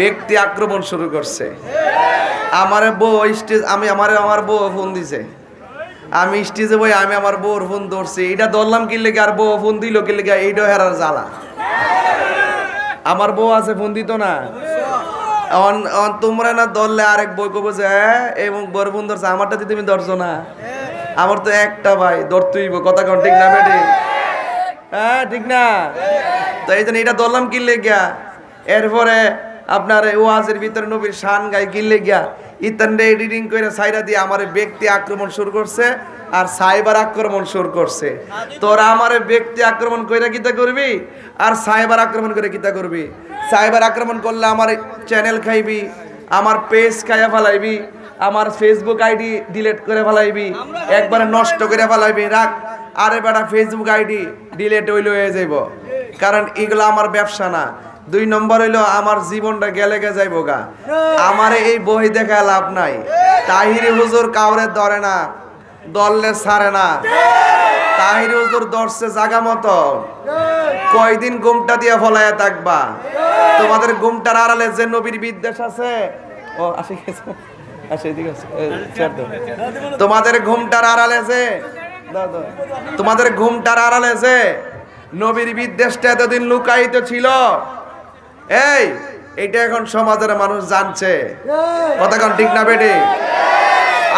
ব্যক্তি আক্রমণ শুরু করছে। আমার বউ স্টেজ, আমার বউ ফোন দিছে, আমি স্টেজে বই আমি আমার বউর ফোন ধরছি, এটা ধরলাম কি লেগে আর বউ ফোন দিল কি লেগে, এইটা হেরার জ্বালা। আমার বউ আছে ফোন দিত না, তোমরা না ধরলে আরেক বই কব যে এবং বউর ফোন ধরছে, আমারটা তুমি ধরছো না, আমার তো একটা ভাই ধরতেইব, কথা কন ঠিক না বেটি? হ্যাঁ ঠিক না? তো এই জন্য এটা ধরলাম কি লেগা। এরপরে আপনার ওয়াজের ভিতরে নবীর শান গাই গিলে গিয়া ইতানরে এডিটিং করে সাইরা দিয়ে আমার ব্যক্তি আক্রমণ শুরু করছে আর সাইবার আক্রমণ শুরু করছে। তোরা আমার ব্যক্তি আক্রমণ কইরা কিতা করবি আর সাইবার আক্রমণ করে কিতা করবি? সাইবার আক্রমণ করলে আমার চ্যানেল খাইবি, আমার পেজ খাইয়া ফেলাইবি, আমার ফেসবুক আইডি ডিলিট করে ফেলাইবি, একবারে নষ্ট করে ফেলাইবি। রাখ, আরে বেটা ফেসবুক আইডি ডিলিট হয়ে যাইব, কারণ এগুলো আমার ব্যবসা না। 2 নম্বর হইলো আমার জীবনটা গেলে গে যাইব গা। আমারে এই বই দেখা লাভ নাই। তাহিরি হুজুর কাউরে ধরে না, দললে ছাড়ে না। তাহিরি হুজুর ধরছে জাগা মতো, কয়দিন ঘুমটা দিয়ে ফলাইয়া থাকবা? তোমাদের ঘুমটার আড়ালে যে নবীর বিদ্বেষ আছে, ও আসে গেছে, আসে ঠিক আছে, তোমাদের ঘুমটার আড়ালে যে, তোমাদের ঘুমটার আড়ালে যে নবীর বিদ্বেষটা এতদিন লুকায়িত ছিল, এইটা এখন সমাজের মানুষ জানছে। কথা কোন ঠিক না বেটি?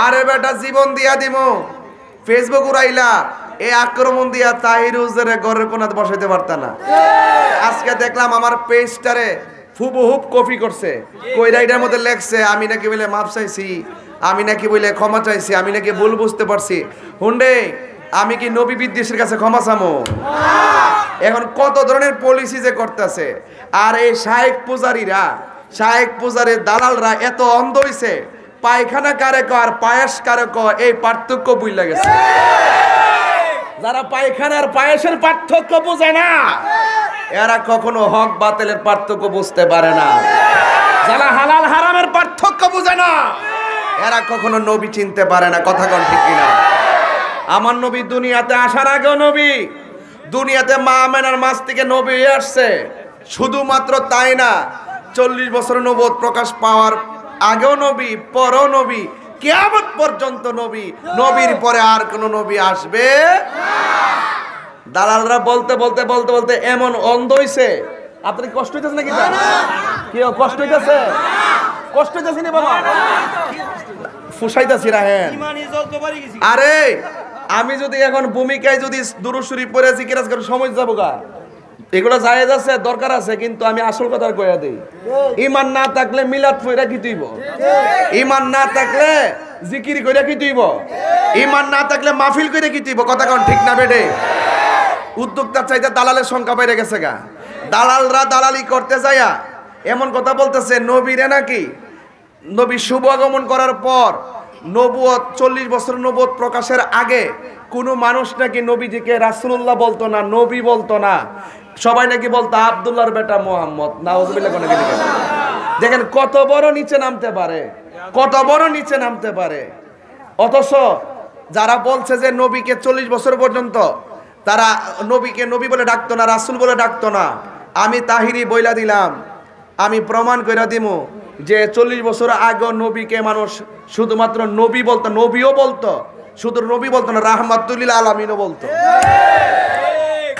আরে বেটা জীবন দিয়া দিমু, ফেসবুক উড়াইলা, এই আক্রমণ দিয়া তাহির হুজুরে ঘরের কোনাতে বসাইতে পারতা না। আজকে দেখলাম আমার পেজটারে হুবহুব কপি করছে, কইরা এটার মধ্যে লেখছে আমি নাকি বলে মাপ চাইছি, আমি নাকি বলে ক্ষমা চাইছি, আমি নাকি ভুল বুঝতে পারছি। হুন্ডে আমি কি নবী বিদ্বেষের কাছে ক্ষমা চামো? এখন কত ধরনের পলিসি যে করতেছে। আর এই শায়েক পূজারীরা, শায়েক পূজারীর দালালরা এত অন্ধ হইছে, পায়খানা কারে ক আর পায়েস কারে ক এই পার্থক্য বুঝলা গেছে। যারা পায়খানার পায়েসের পার্থক্য বুঝে না, এরা কখনো হক বাতিলের পার্থক্য বুঝতে পারে না। যারা হালাল হারামের পার্থক্য বুঝে না, এরা কখনো নবী চিনতে পারে না। কথা কোন ঠিক কিনা? আমার নবী দুনিয়াতে আসার আগেও নবী, দুনিয়াতে মা আমেনার মাছ থেকে নবী আসছে। শুধুমাত্র তাই না, 40 বছর নবুয়ত প্রকাশ পাওয়ার আগেও নবী, পরও নবী, কিয়ামত পর্যন্ত নবী। নবীর পরে আর কোন নবী আসবে না। দালালরা বলতে বলতে বলতে বলতে এমন অন্ধ হইছে। আপনি কষ্ট হইতেছে নাকি? কি কষ্ট হইতেছে? কষ্ট হইতেছে না বাবা? ফুসাইতাছি রাহেন। আরে আমি যদি এখন ভূমিকায় যদি দুরূদ শরীফ পড়ে জিকির করে সময় যাবো গা, এগুলো জায়েজ আছে, দরকার আছে, কিন্তু আমি আসল কথা কইয়া দেই। ঈমান না থাকলে মিলাদ পড়া কি তুইব? ঈমান না থাকলে জিকির কইরা কি তুইব? ঈমান না থাকলে মাহফিল কইরা কি তুইব? কথা কোন ঠিক না বেটে? উদ্যোক্তার চাইতে দালালের সংখ্যা বেড়ে গেছে গা। দালালরা দালালি করতে যায়া এমন কথা বলতেছে, নবীরে নাকি নবী শুভ আগমন করার পর নবুয়ত 40 বছর নবুয়ত প্রকাশের আগে কোনো মানুষ নাকি নবীজিকে রাসূলুল্লাহ বলতো না, নবী বলতো না। সবাই নাকি বলতো আব্দুল্লাহর বেটা মুহাম্মদ। নাউযুবিল্লাহ। কোন কি? দেখেন কত বড় নিচে নামতে পারে, কত বড় নিচে নামতে পারে। অথচ যারা বলছে যে নবীকে 40 বছর পর্যন্ত তারা নবীকে নবী বলে ডাকতো না, রাসূল বলে ডাকতো না, আমি তাহিরি বইলা দিলাম, আমি প্রমাণ কইরা দিমু যে 40 বছর আগে নবীকে মানুষ শুধুমাত্র নবী বলতো, নবীও বলতো, শুধু নবী বলতো না, রাহমাতুল লিল আলামিনও বলতো,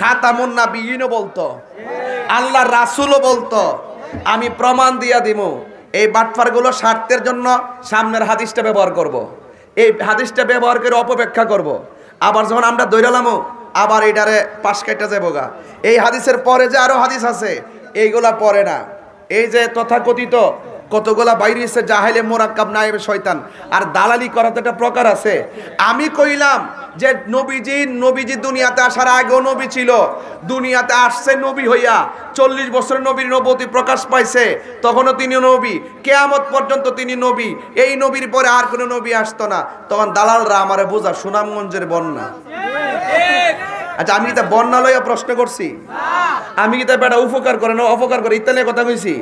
খাতামুন নাবিয়িনও বলতো, আল্লাহর রাসূলও বলতো। আমি প্রমাণ দিয়া দিমু। এই বাটফারগুলো স্বার্থের জন্য সামনের হাদিসটা ব্যবহার করব, এই হাদিসটা ব্যবহার করে অপব্যাখ্যা করব, আবার যখন আমরা দৈরালামো আবার এইটারে পাশ কাটা যাবো গা। এই হাদিসের পরে যে আরো হাদিস আছে এইগুলা পড়ে না। এই যে তথাকথিত কতগুলা বাইরে এসে জাহেলে মোরাক্কাব নায়েবে শয়তান, আর দালালি করাতে একটা প্রকার আছে। আমি কইলাম যে নবীজি দুনিয়াতে আসার আগেও নবী ছিল, দুনিয়াতে আসছে নবী হইয়া 40 বছর নবীর নবুয়তি প্রকাশ পাইছে, তখনও তিনি নবী, কিয়ামত পর্যন্ত তিনি নবী। এই নবীর পরে আর কোনো নবী আসতো না। তখন দালালরা আমারে বোঝা সুনামগঞ্জের বন্যা। আচ্ছা আমি কি তা বন্যা লইয়া প্রশ্ন করছি? আমি কি তা বেটা উপকার করে না অপকার করে ইত্যাদি কথা কইছি?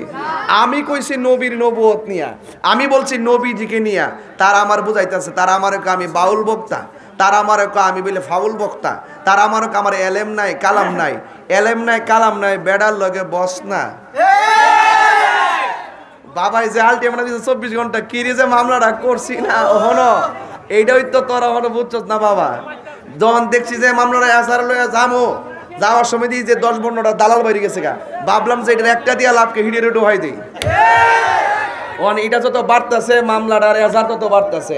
আমি কইছি নবীর নবুয়ত নিয়া, আমি বলছি নবীজিকে নিয়া। তারা আমার বুঝাইতেছে, তারা আমার আমি বাউল বক্তা, তারা আমার আমি বলে ফাউল বক্তা, তারা আমার আমার এলেম নাই কালাম নাই, এলেম নাই কালাম নাই, বেড়ার লগে বস না। বাবাই যে আলটিমেটাম দিছে 24 ঘন্টা কি রে যে মামলাটা করছি না হনো এইটাই তো তোরা হনো বুঝছস না বাবা যখন দেখছি যে মামলাটা আসার লইয়া যামো যাওয়ার সময় দিই যে 10-15টা দালাল বাইরে গেছে গা ভাবলাম যে এটা একটা দিয়া লাভকে হিড়ে রুটু হয় দেই এটা যত বাড়তেছে মামলাটার এজার তত বাড়তেছে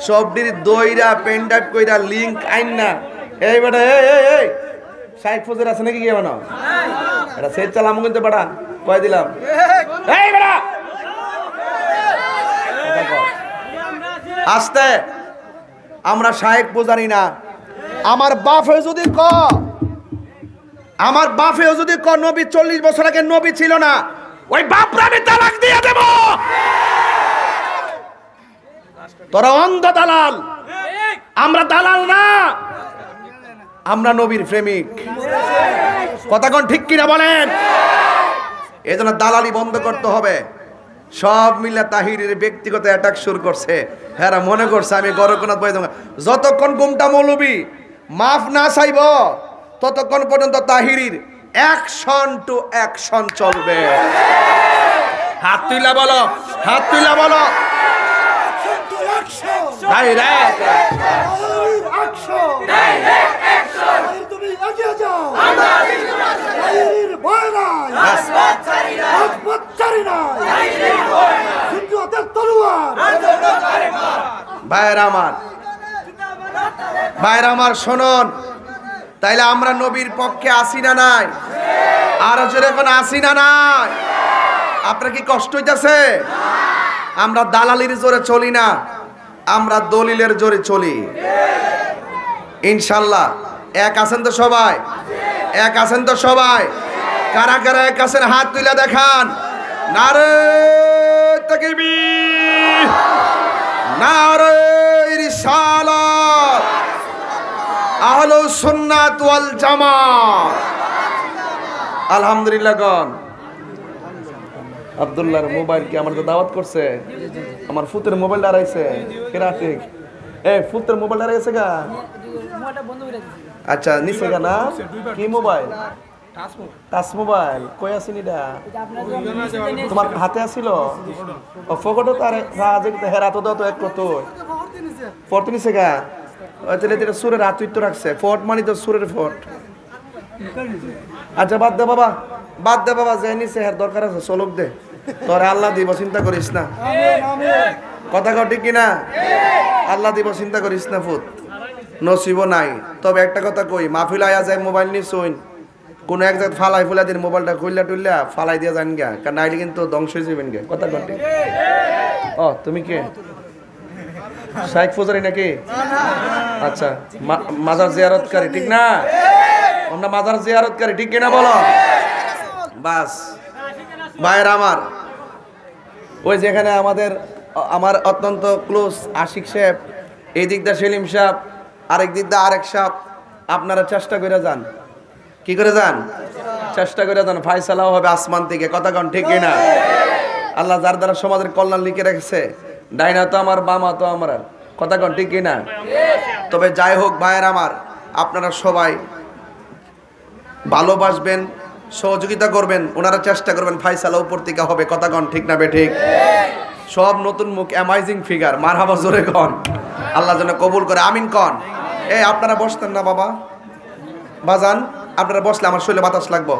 সবটির দইরা পেন টাইপ কইরা লিংক আইন না এই বেটা এই শাইখ ফজর আছে নাকি কি বানো এটা সেট চালাম কিন্তু বেটা কয় দিলাম এই বেটা আস্তে আমরা শাইখ পূজারি না আমার বাপে যদি ক নবী 40 বছর আগে নবী ছিল না ওই বাপরা আমি তালাক দিয়ে দেব তোরা অন্ধ দালাল আমরা দালাল না আমরা নবীর প্রেমিক কথা কোন ঠিক কিনা বলেন এজন্য দালালি বন্ধ করতে হবে সব মিলে তাহিরের ব্যক্তিগত অ্যাটাক শুরু করছে হ্যাঁ মনে করছে আমি গরকনাথ বই যতক্ষণ গুমটা মৌলবী মাফ না চাইব ততক্ষণ পর্যন্ত তাহিরির অ্যাকশন টু অ্যাকশন চলবে হাত তুইলা বলো ডাইরেক্ট অ্যাকশন তুমি এগিয়ে যাও আমরা তাহিরির ভয় নাই রাজপথ ছাড়ি নাই হিন্দুদের তলোয়ার ভাইরা আমার শুনুন তাইলে আমরা নবীর পক্ষে আসি না নাই আর জোরে এখন আসি না নাই আপনার কি কষ্ট হইতাছে আমরা দালালির জোরে চলি না আমরা দলিলের জোরে চলি ইনশাআল্লাহ এক আছেন তো সবাই কারা কারা এক আছেন হাত তুলে দেখান নারে তাকবীর নারে রিসালাত আহলুস সুন্নাত ওয়াল জামাত আলহামদুলিল্লাহ গণ আব্দুল্লাহর মোবাইল কি আমার তো দাওয়াত করছে আমার ফুতের মোবাইল হারাইছে কেরা ঠিক ফুতের মোবাইল হারাইছে গা আচ্ছা নিছে গা না কি মোবাইল টাচ মোবাইল কই আসিনি দা তোমার হাতে আসিল ও ফকটো তার রাজে হেরা তো দাও তো এক কত ফটো নিছে গা তাহলে এটা সুরের হাত তো রাখছে ফট মানে তো সুরের ফট আচ্ছা বাদ দে বাবা যে নিছে হের দরকার আছে চলক দে তোরে আল্লাহ দিব চিন্তা করিস না কথা কও ঠিক কিনা আল্লাহ দিব চিন্তা করিস না ফুত নসিব নাই তবে একটা কথা কই মাহফিল আয়া যায় মোবাইল নি শুন কোন এক জায়গা ফালাই ফুলা দিন মোবাইলটা খুললা টুললা ফালাই দিয়া যান গা কারণ নাইলে কিন্তু ধ্বংস হয়ে যাবেন গে কথা কও ঠিক ও তুমি কে শাইখ ফজরি নাকি আচ্ছা মাজার জিয়ারতকারী ঠিক না আমরা মাজার জিয়ারতকারী ঠিক কিনা বলো বাস ভাইরা আমার ওই যেখানে আমার অত্যন্ত ক্লোজ আশিক সাহেব এই দিকটা সেলিম সাহেব আরেক দিকটা আরেক সাহেব আপনারা চেষ্টা করে যান কি করে যান চেষ্টা করে যান ফায়সালাও হবে আসমান থেকে কথা কোন ঠিক কিনা আল্লাহ যার দ্বারা সমাজের কল্যাণ লিখে রেখেছে ডাইনা তো আমার বামা তো আমার কথা কোন ঠিক কিনা তবে যাই হোক ভাইয়ের আমার আপনারা সবাই ভালোবাসবেন সহযোগিতা করবেন ওনারা চেষ্টা করবেন ফায়সালা উপর থেকে হবে কথা কোন ঠিক না বে ঠিক সব নতুন মুখ অ্যামাইজিং ফিগার মারহাবা জোরে কোন আল্লাহ যেন কবুল করে আমিন কোন আপনারা বসতেন না বাবা বাজান আপনারা বসলে আমার শরীরে বাতাস লাগবো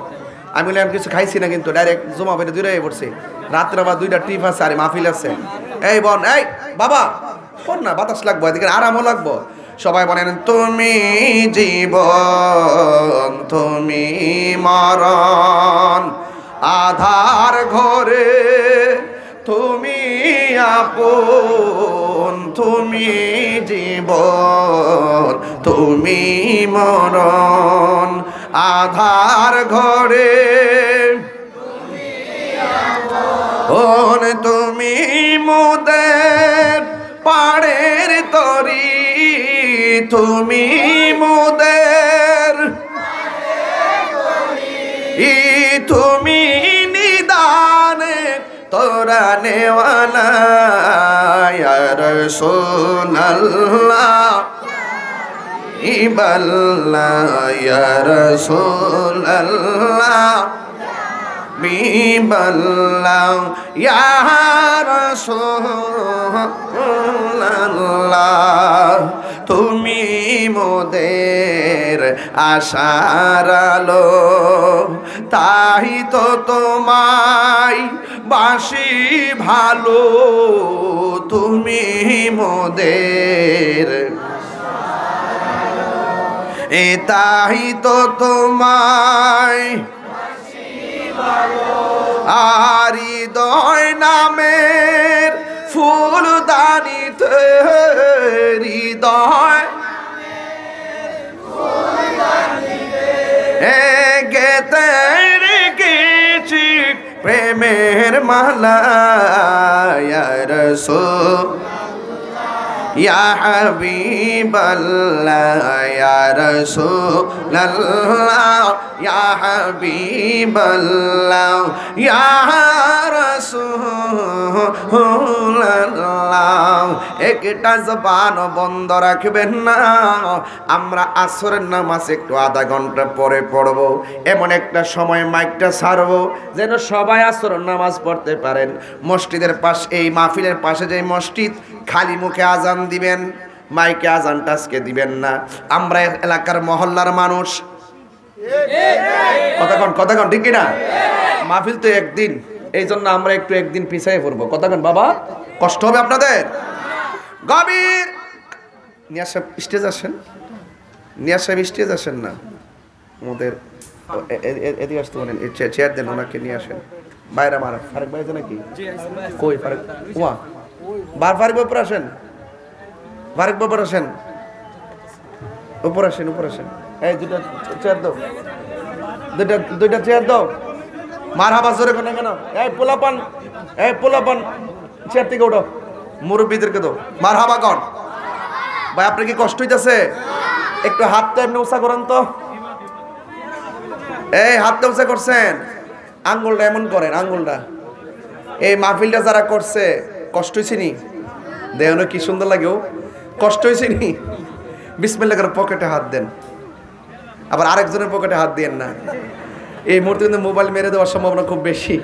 আমি বলি আমি কিছু খাইছি না কিন্তু ডাইরেক্ট জমা বেড়ে দূরে পড়ছি রাত্রে আবার 2টা টিপ আছে আর মাহফিল আছে এই বোন এই বাবা শোন না বাতাস লাগবো এদিকে আরামও লাগবো সবাই বলেন তুমি জীবন তুমি মরণ আধার ঘরে তুমি আপন তুমি জীবন তুমি মরণ আধার ঘরে তুমি মোদের পাড়ের তরি তুমি মোদের তুমি নিদানে তোরা নেওয়ালা ইয়া রাসূলুল্লাহ ইবাল্লাহ ইয়া রাসূলুল্লাহ বিবাল্লাহ ইয়া রাসূলুল্লাহ তুমি মোদের আশার আলো তাই তো তোমায় বাসি ভালো তুমি মোদের তাই তো তোমায় আর হৃদয় নামের ফুলদানিতে হৃদয় গেতে রেখেছি প্রেমের মালা ইয়া রাসূল ইয়া হাবিবাল্লাহ ইয়া রাসূলুল্লাহ ইয়া হাবিবাল্লাহ ইয়া রাসূলুল্লাহ একটা জবান বন্ধ রাখবেন না আমরা আসরের নামাজ একটু আধা ঘন্টা পরে পড়ব এমন একটা সময় মাইকটা ছাড়বো যেন সবাই আসরের নামাজ পড়তে পারেন মসজিদের পাশে এই মাহফিলের পাশে যে মসজিদ খালি মুখে আজান দিবেন মাইকে আজানটা আজকে দিবেন না আমরা এলাকার মহল্লার মানুষ কতক্ষণ ঠিক কিনা মাহফিল তো একদিন এই জন্য আমরা একটু একদিন পিছিয়ে পড়বো কতক্ষণ বাবা কষ্ট হবে আপনাদের গভীর নিয়াজ সাহেব স্টেজ আসেন নিয়াজ সাহেব স্টেজ আসেন না আমাদের এদিকে আসতে বলেন চেয়ার দেন ওনাকে নিয়ে আসেন বাইরে মারা ফারুক ভাই নাকি কই ফারুক ওয়া ফারুক উপর আসেন ফারুক উপর আসেন উপর আসেন এই দুইটা চেয়ার দাও দুইটা চেয়ার দাও মারহাবা জোরে কোন কেন এই পোলাপান চেয়ার থেকে উঠো মুরব্বীদেরকে দাও মারহাবা কর ভাই আপনার কি কষ্ট হইতাছে একটু হাতটা এমনি উঁচা করেন তো এই হাতটা উঁচা করছেন আঙ্গুলটা এমন করেন আঙ্গুলটা এই মাহফিলটা যারা করছে কষ্ট হয়েছে নি দেখুন কি সুন্দর লাগেও কষ্ট হয়েছে নি বিসমিল্লাহ করে পকেটে হাত দেন আবার আরেকজনের পকেটে হাত দিয়েন না এই মুহূর্তে কিন্তু মোবাইল মেরে দেওয়ার সম্ভাবনা খুব বেশি